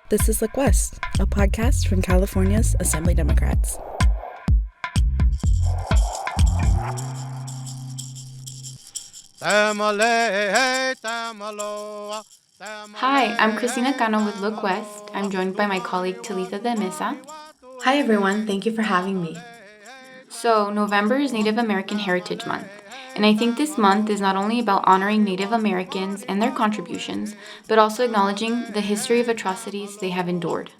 This is Look West, a podcast from California's Assembly Democrats. Hi, I'm Christina Cano with Look West. I'm joined by my colleague Talitha de Mesa. Hi everyone, thank you for having me. So, November is Native American Heritage Month, and I think this month is not only about honoring Native Americans and their contributions, but also acknowledging the history of atrocities they have endured.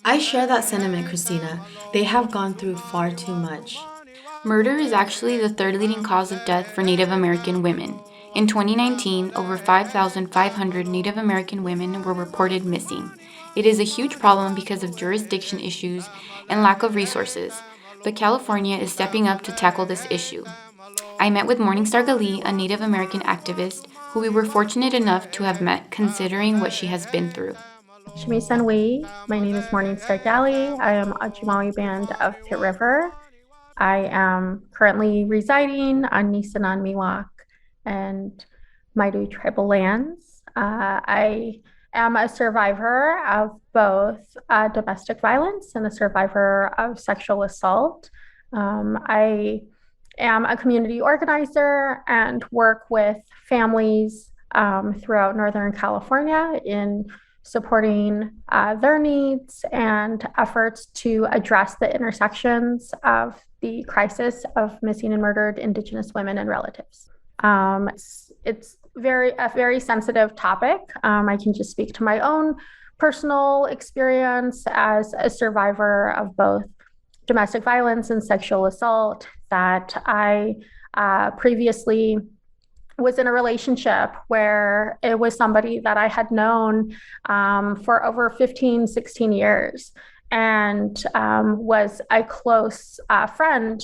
I share that sentiment, Christina. They have gone through far too much. Murder is actually the third leading cause of death for Native American women. In 2019, over 5,500 Native American women were reported missing. It is a huge problem because of jurisdiction issues and lack of resources, but California is stepping up to tackle this issue. I met with Morningstar Gali, a Native American activist who we were fortunate enough to have met considering what she has been through. Shimisan Wei. My name is Morningstar Gali. I am a Jumali band of Pitt River. I am currently residing on Nisenan Miwok and Maidu tribal lands. I am a survivor of both domestic violence and a survivor of sexual assault. I am a community organizer and work with families throughout Northern California in supporting their needs and efforts to address the intersections of the crisis of missing and murdered Indigenous women and relatives. It's a very sensitive topic. I can just speak to my own personal experience as a survivor of both domestic violence and sexual assault, that I previously was in a relationship where it was somebody that I had known for over 15, 16 years and was a close friend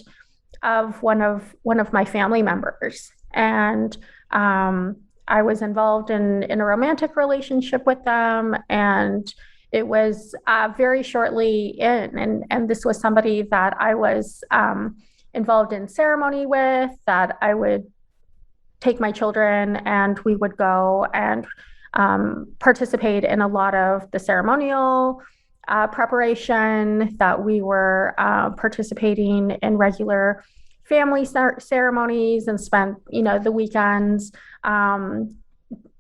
of one of my family members. And I was involved in a romantic relationship with them, and it was very shortly in, and this was somebody that I was involved in ceremony with, that I would take my children and we would go and participate in a lot of the ceremonial preparation, that we were participating in regular family ceremonies and spent, the weekends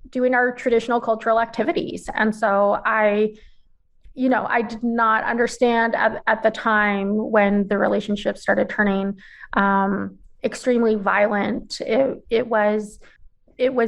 doing our traditional cultural activities. And so I did not understand at the time when the relationship started turning extremely violent. It was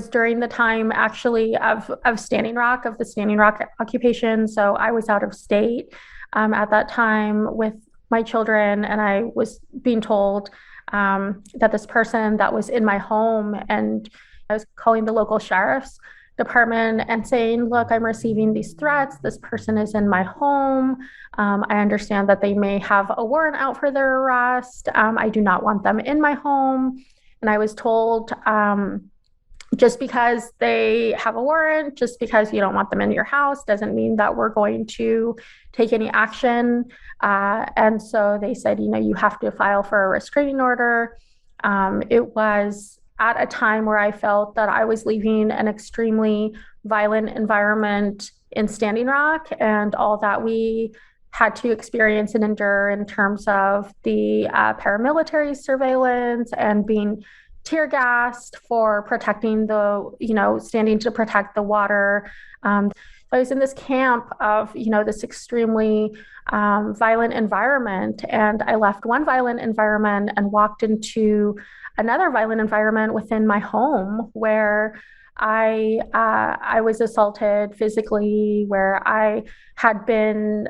during the time actually of Standing Rock, of the Standing Rock occupation. So I was out of state at that time with my children, and I was being told that this person that was in my home, and I was calling the local sheriff's department and saying, look, I'm receiving these threats. This person is in my home. I understand that they may have a warrant out for their arrest. I do not want them in my home. And I was told, just because they have a warrant, just because you don't want them in your house, doesn't mean that we're going to take any action. And so they said, you have to file for a restraining order. It was at a time where I felt that I was leaving an extremely violent environment in Standing Rock, and all that we had to experience and endure in terms of the paramilitary surveillance and being tear gassed for protecting standing to protect the water. I was in this camp of, this extremely violent environment, and I left one violent environment and walked into another violent environment within my home, where I was assaulted physically, where I had been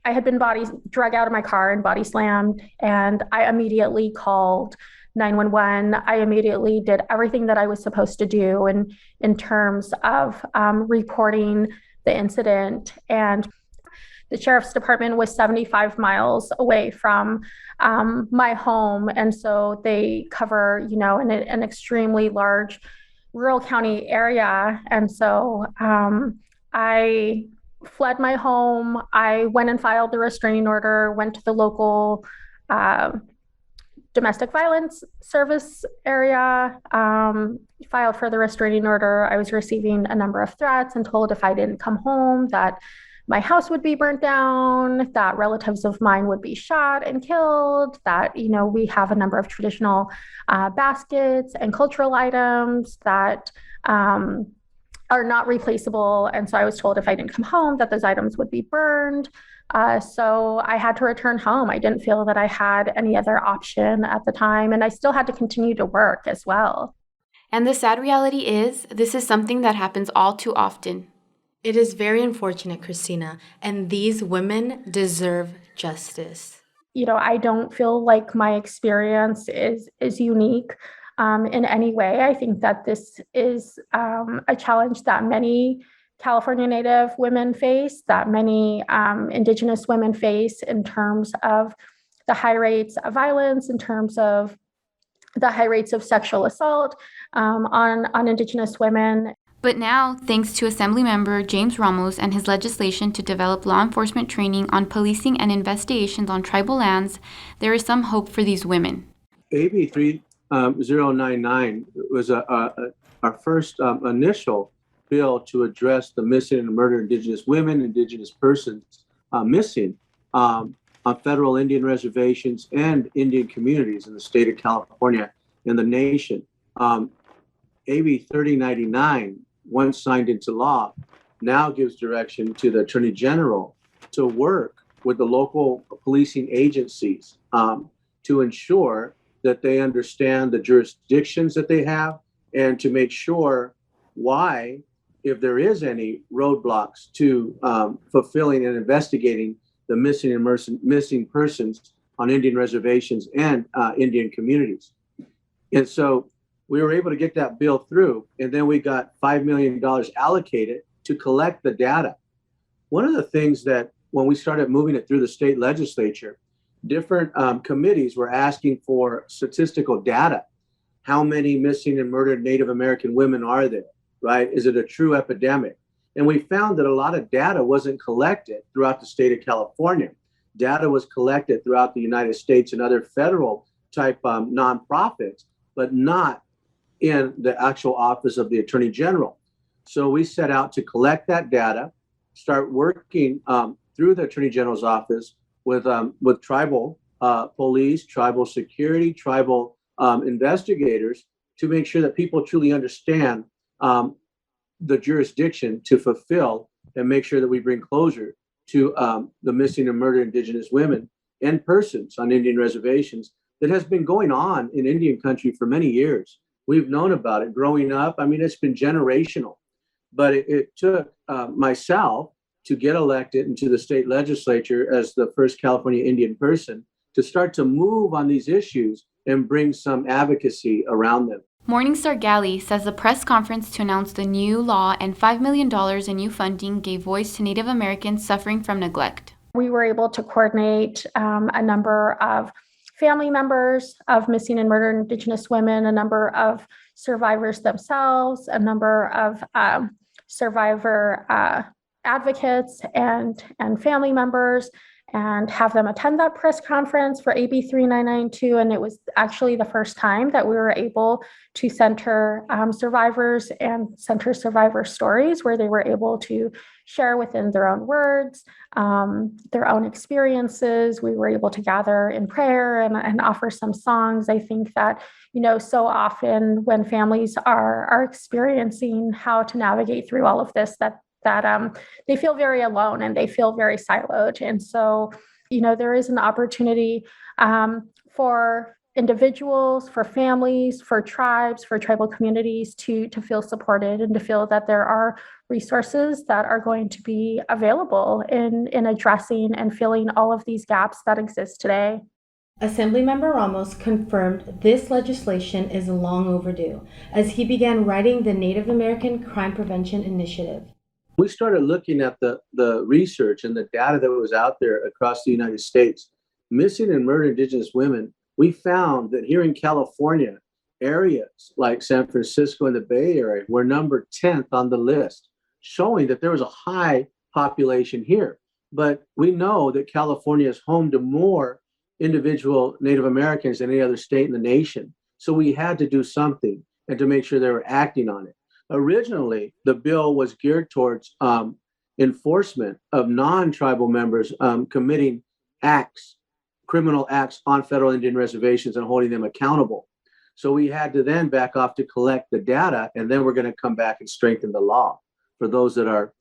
dragged out of my car and body slammed, and I immediately called 911. I immediately did everything that I was supposed to do in terms of reporting the incident. And the sheriff's department was 75 miles away from my home. And so they cover, an extremely large rural county area. And so I fled my home. I went and filed the restraining order, went to the local domestic violence service area, filed for the restraining order. I was receiving a number of threats and told if I didn't come home that my house would be burnt down, that relatives of mine would be shot and killed, that, we have a number of traditional baskets and cultural items that are not replaceable. And so I was told if I didn't come home that those items would be burned. So I had to return home. I didn't feel that I had any other option at the time. And I still had to continue to work as well. And the sad reality is, this is something that happens all too often. It is very unfortunate, Christina, and these women deserve justice. I don't feel like my experience is unique in any way. I think that this is a challenge that many California Native women face, that many Indigenous women face in terms of the high rates of violence, in terms of the high rates of sexual assault on Indigenous women. But now, thanks to Assemblymember James Ramos and his legislation to develop law enforcement training on policing and investigations on tribal lands, there is some hope for these women. AB 3099 was our first initial bill to address the missing and murdered Indigenous women, Indigenous persons missing on federal Indian reservations and Indian communities in the state of California and the nation. AB 3099, once signed into law, now gives direction to the Attorney General to work with the local policing agencies to ensure that they understand the jurisdictions that they have and to make sure why, if there is any roadblocks to fulfilling and investigating the missing and missing persons on Indian reservations and Indian communities. And so we were able to get that bill through, and then we got $5 million allocated to collect the data. One of the things that when we started moving it through the state legislature, different committees were asking for statistical data. How many missing and murdered Native American women are there, right? Is it a true epidemic? And we found that a lot of data wasn't collected throughout the state of California. Data was collected throughout the United States and other federal type nonprofits, but not in the actual office of the Attorney General. So we set out to collect that data, start working through the Attorney General's office with tribal police, tribal security, tribal investigators to make sure that people truly understand the jurisdiction to fulfill and make sure that we bring closure to the missing and murdered Indigenous women and persons on Indian reservations that has been going on in Indian country for many years. We've known about it growing up. I mean, it's been generational, but it took myself to get elected into the state legislature as the first California Indian person to start to move on these issues and bring some advocacy around them. Morningstar Galley says the press conference to announce the new law and $5 million in new funding gave voice to Native Americans suffering from neglect. We were able to coordinate a number of family members of missing and murdered Indigenous women, a number of survivors themselves, a number of survivor advocates and family members, and have them attend that press conference for AB 3992. And it was actually the first time that we were able to center survivors and center survivor stories where they were able to share within their own words, their own experiences. We were able to gather in prayer and offer some songs. I think that, so often when families are experiencing how to navigate through all of this, that they feel very alone and they feel very siloed. And so, there is an opportunity for individuals, for families, for tribes, for tribal communities to feel supported and to feel that there are resources that are going to be available in addressing and filling all of these gaps that exist today. Assemblymember Ramos confirmed this legislation is long overdue as he began writing the Native American Crime Prevention Initiative. We started looking at the research and the data that was out there across the United States. Missing and murdered Indigenous women, we found that here in California, areas like San Francisco and the Bay Area were number 10th on the list, showing that there was a high population here. But we know that California is home to more individual Native Americans than any other state in the nation. So we had to do something and to make sure they were acting on it. Originally, the bill was geared towards enforcement of non-tribal members committing criminal acts on federal Indian reservations and holding them accountable. So we had to then back off to collect the data, and then we're going to come back and strengthen the law for those that are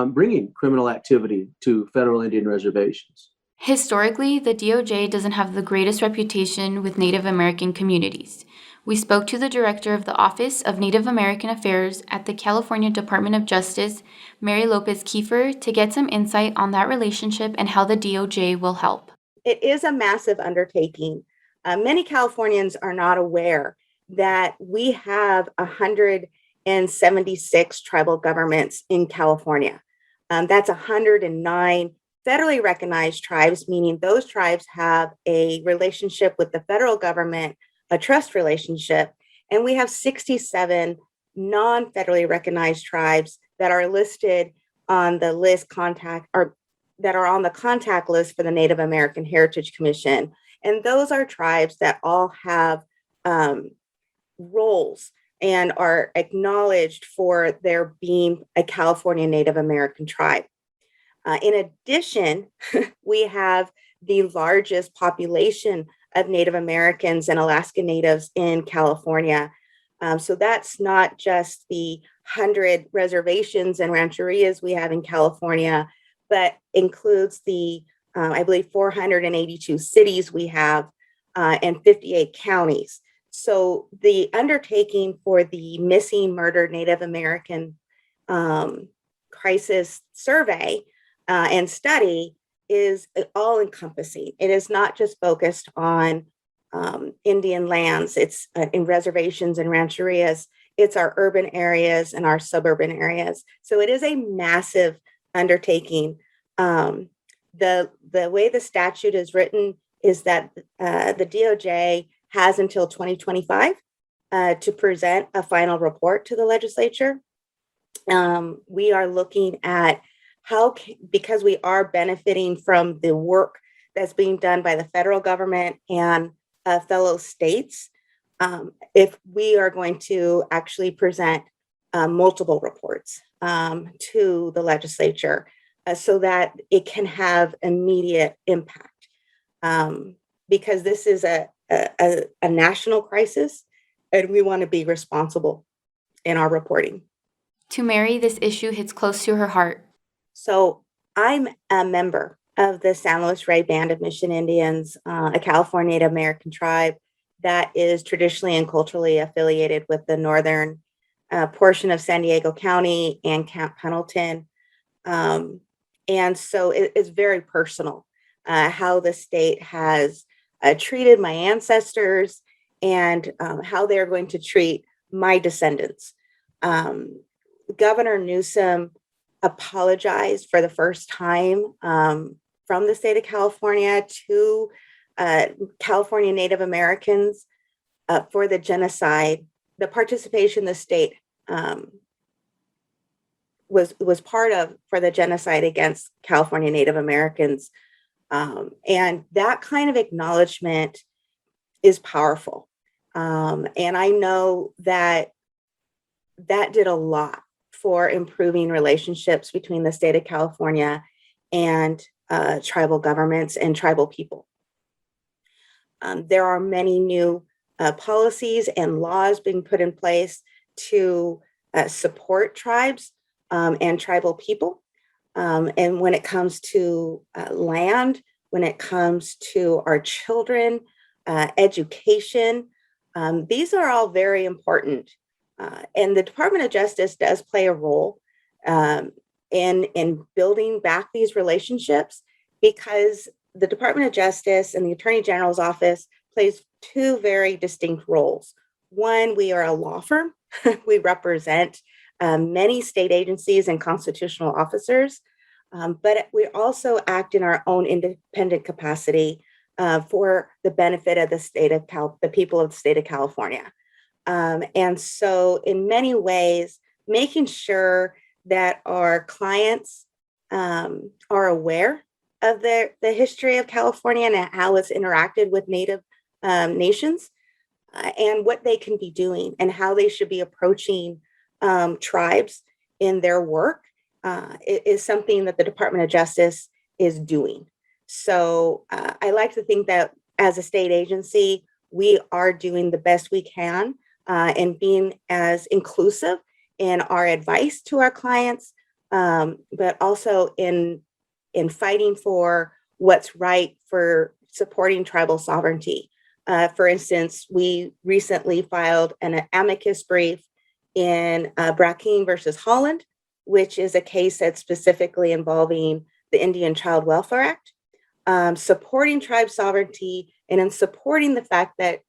bringing criminal activity to federal Indian reservations. Historically, the DOJ doesn't have the greatest reputation with Native American communities. We spoke to the director of the Office of Native American Affairs at the California Department of Justice, Mary Lopez Kiefer, to get some insight on that relationship and how the DOJ will help. It is a massive undertaking. Many Californians are not aware that we have 176 tribal governments in California. That's 109 federally recognized tribes, meaning those tribes have a relationship with the federal government, a trust relationship, and we have 67 non-federally recognized tribes that are listed on the list that are on the contact list for the Native American Heritage Commission. And those are tribes that all have roles and are acknowledged for their being a California Native American tribe. In addition, we have the largest population of Native Americans and Alaska Natives in California. So that's not just the 100 reservations and rancherias we have in California, but includes the, I believe, 482 cities we have and 58 counties. So the undertaking for the Missing Murdered Native American Crisis Survey and study is all encompassing. It is not just focused on Indian lands. It's in reservations and rancherias. It's our urban areas and our suburban areas. So it is a massive undertaking. The way the statute is written is that the DOJ has until 2025 to present a final report to the legislature. We are looking at because we are benefiting from the work that's being done by the federal government and fellow states, if we are going to actually present multiple reports to the legislature so that it can have immediate impact. Because this is a national crisis, and we want to be responsible in our reporting. To Mary, this issue hits close to her heart. So I'm a member of the San Luis Rey Band of Mission Indians, a California Native American tribe that is traditionally and culturally affiliated with the northern portion of San Diego County and Camp Pendleton. And so it's very personal how the state has treated my ancestors and how they're going to treat my descendants. Governor Newsom apologized for the first time from the state of California to California Native Americans for the genocide. The participation the state was part of for the genocide against California Native Americans. And that kind of acknowledgement is powerful. And I know that did a lot for improving relationships between the state of California and tribal governments and tribal people. There are many new policies and laws being put in place to support tribes and tribal people. And when it comes to land, when it comes to our children, education, these are all very important. And the Department of Justice does play a role in building back these relationships, because the Department of Justice and the Attorney General's office plays two very distinct roles. One, we are a law firm. We represent many state agencies and constitutional officers, but we also act in our own independent capacity for the benefit of the people of the state of California. And so in many ways, making sure that our clients are aware of the history of California and how it's interacted with Native nations and what they can be doing and how they should be approaching tribes in their work is something that the Department of Justice is doing. So I like to think that as a state agency, we are doing the best we can in being as inclusive in our advice to our clients, but also in fighting for what's right for supporting tribal sovereignty. For instance, we recently filed an amicus brief in Brackeen versus Holland, which is a case that's specifically involving the Indian Child Welfare Act, supporting tribe sovereignty and in supporting the fact that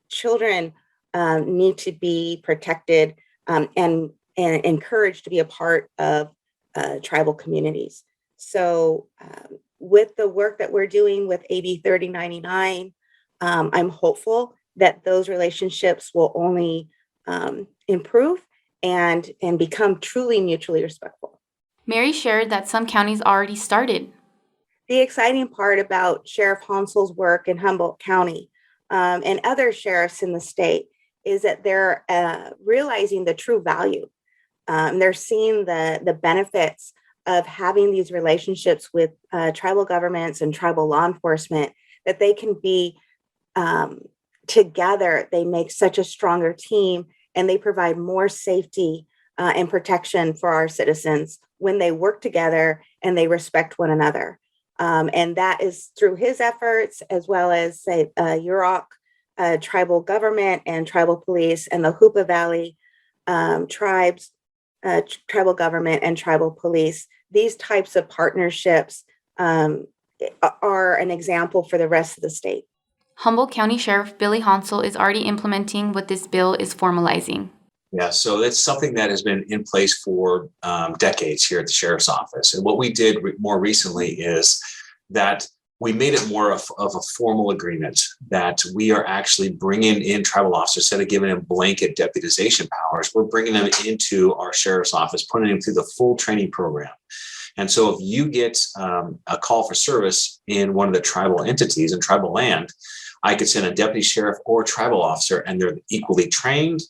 children need to be protected and encouraged to be a part of tribal communities. So with the work that we're doing with AB 3099, I'm hopeful that those relationships will only improve and become truly mutually respectful. Mary shared that some counties already started. The exciting part about Sheriff Hansel's work in Humboldt County and other sheriffs in the state is that they're realizing the true value. They're seeing the benefits of having these relationships with tribal governments and tribal law enforcement, that they can be together. They make such a stronger team, and they provide more safety and protection for our citizens when they work together and they respect one another. And that is through his efforts, as well as, say, Yurok tribal government and tribal police, and the Hoopa Valley tribes, tribal government and tribal police. These types of partnerships are an example for the rest of the state. Humboldt County Sheriff Billy Hansel is already implementing what this bill is formalizing. Yeah, so that's something that has been in place for decades here at the Sheriff's Office. And what we did more recently is that we made it more of a formal agreement that we are actually bringing in tribal officers. Instead of giving them blanket deputization powers, we're bringing them into our Sheriff's Office, putting them through the full training program. And so if you get a call for service in one of the tribal entities in tribal land, I could send a deputy sheriff or a tribal officer, and they're equally trained,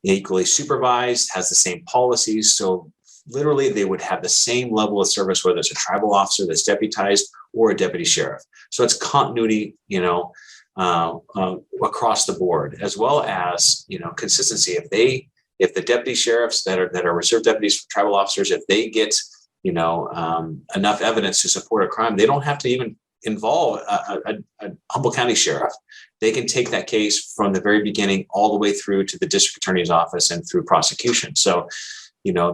equally supervised, has the same policies. So literally they would have the same level of service, whether it's a tribal officer that's deputized or a deputy sheriff. So it's continuity, across the board, as well as, consistency. If the deputy sheriffs that are reserve deputies for tribal officers, if they get, enough evidence to support a crime, they don't have to even involve a Humboldt County sheriff. They can take that case from the very beginning all the way through to the district attorney's office and through prosecution. So,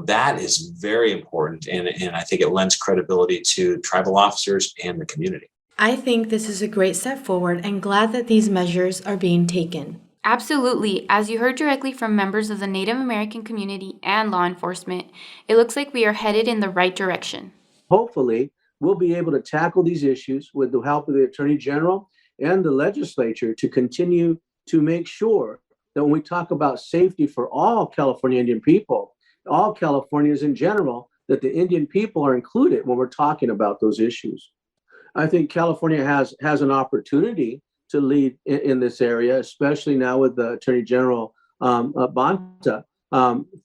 that is very important. And I think it lends credibility to tribal officers and the community. I think this is a great step forward and glad that these measures are being taken. Absolutely. As you heard directly from members of the Native American community and law enforcement, it looks like we are headed in the right direction. Hopefully, we'll be able to tackle these issues with the help of the Attorney General and the legislature to continue to make sure that when we talk about safety for all California Indian people, all Californians in general, that the Indian people are included when we're talking about those issues. I think California has an opportunity to lead in this area, especially now with the Attorney General Bonta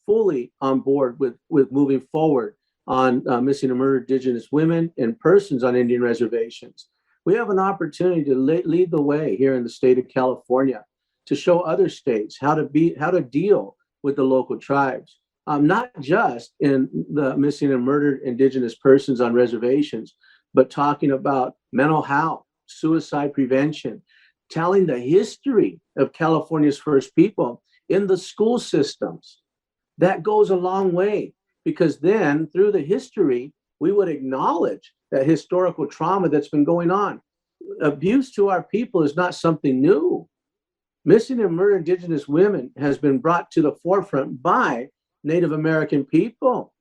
fully on board with moving forward on missing and murdered Indigenous women and persons on Indian reservations. We have an opportunity to lead the way here in the state of California to show other states how to deal with the local tribes, not just in the missing and murdered Indigenous persons on reservations, but talking about mental health, suicide prevention, telling the history of California's first people in the school systems. That goes a long way, because then through the history, we would acknowledge that historical trauma that's been going on. Abuse to our people is not something new. Missing and murdered Indigenous women has been brought to the forefront by Native American people.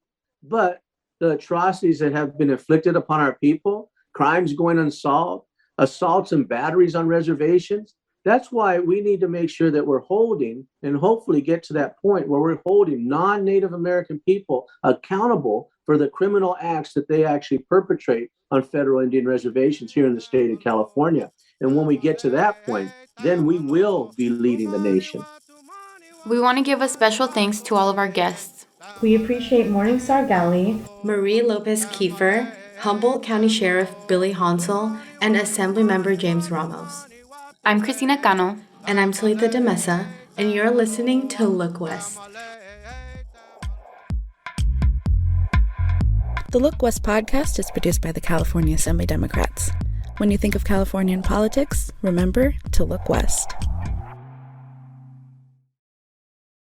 But the atrocities that have been inflicted upon our people, crimes going unsolved, assaults and batteries on reservations, that's why we need to make sure that we're holding, and hopefully get to that point where we're holding non-Native American people accountable for the criminal acts that they actually perpetrate on federal Indian reservations here in the state of California. And when we get to that point, then we will be leading the nation. We want to give a special thanks to all of our guests. We appreciate Morningstar Galley, Marie Lopez Kiefer, Humboldt County Sheriff Billy Hansel, and Assemblymember James Ramos. I'm Christina Cano. And I'm Talitha de Mesa, and you're listening to Look West. The Look West podcast is produced by the California Assembly Democrats. When you think of Californian politics, remember to look west.